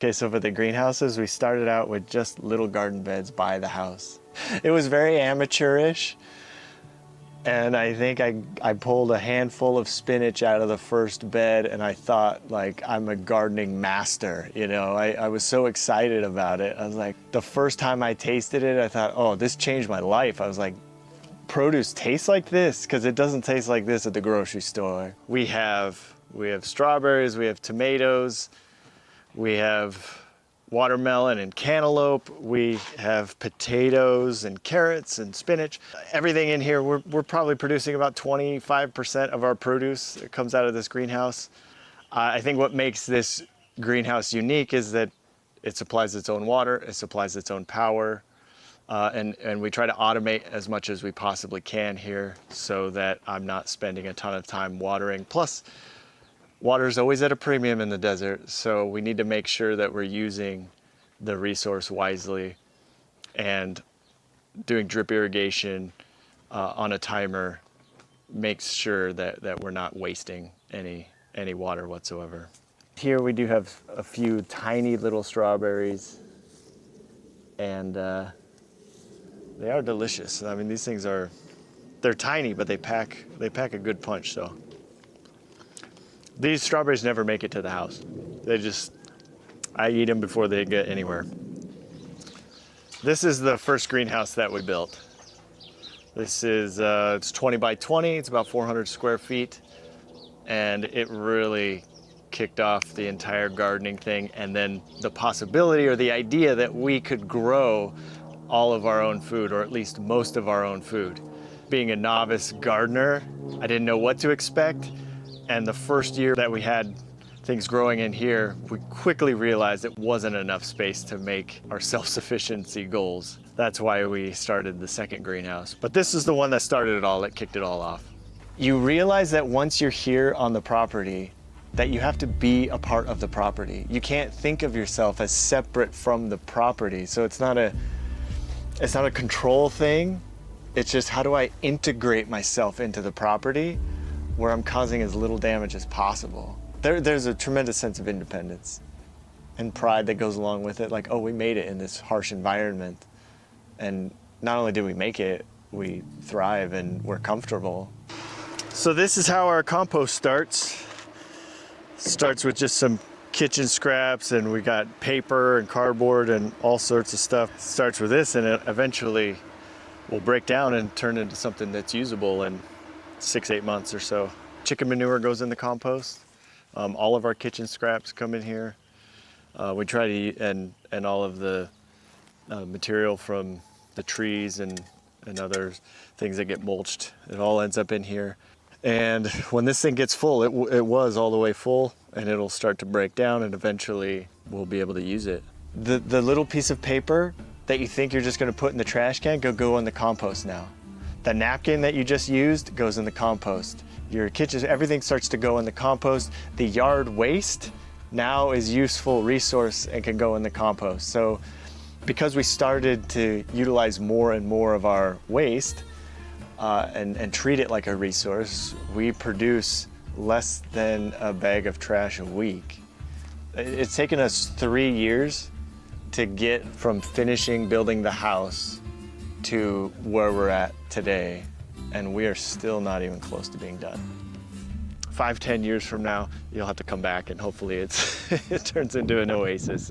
Okay, so for the greenhouses, we started out with just little garden beds by the house. It was very amateurish, and I think I pulled a handful of spinach out of the first bed, and I thought, like, I'm a gardening master, you know? I was so excited about it. I was like, the first time I tasted it, I thought, oh, this changed my life. I was like, produce tastes like this? Because it doesn't taste like this at the grocery store. We have strawberries, we have tomatoes, we have watermelon and cantaloupe. We have potatoes and carrots and spinach. Everything in here, we're probably producing about 25% of our produce that comes out of this greenhouse. I think what makes this greenhouse unique is that it supplies its own water, it supplies its own power, and we try to automate as much as we possibly can here so that I'm not spending a ton of time watering. Plus, water is always at a premium in the desert, so we need to make sure that we're using the resource wisely, and doing drip irrigation on a timer makes sure that we're not wasting any water whatsoever. Here we do have a few tiny little strawberries, and they are delicious. I mean, these things they're tiny, but they pack a good punch. So these strawberries never make it to the house. I eat them before they get anywhere. This is the first greenhouse that we built. This is, it's 20 by 20, it's about 400 square feet, and it really kicked off the entire gardening thing, and then the possibility or the idea that we could grow all of our own food, or at least most of our own food. Being a novice gardener, I didn't know what to expect. And the first year that we had things growing in here, we quickly realized it wasn't enough space to make our self-sufficiency goals. That's why we started the second greenhouse. But this is the one that started it all, that kicked it all off. You realize that once you're here on the property, that you have to be a part of the property. You can't think of yourself as separate from the property. So it's not a control thing. It's just, how do I integrate myself into the property where I'm causing as little damage as possible? There's a tremendous sense of independence and pride that goes along with it. Like, oh, we made it in this harsh environment. And not only did we make it, we thrive and we're comfortable. So this is how our compost starts. Starts with just some kitchen scraps, and we got paper and cardboard and all sorts of stuff. Starts with this, and it eventually will break down and turn into something that's usable in 6-8 months or so. Chicken manure goes in the compost. All of our kitchen scraps come in here. We try to eat, and all of the material from the trees and other things that get mulched, it all ends up in here. And when this thing gets full, it was all the way full, and it'll start to break down, and eventually we'll be able to use it. The little piece of paper that you think you're just gonna put in the trash can, go in the compost now. The napkin that you just used goes in the compost. Your kitchen, everything starts to go in the compost. The yard waste now is useful resource and can go in the compost. So because we started to utilize more and more of our waste and treat it like a resource, we produce less than a bag of trash a week. It's taken us 3 years to get from finishing building the house to where we're at today, and we are still not even close to being done. 5-10 years from now, you'll have to come back, and hopefully it turns into an oasis.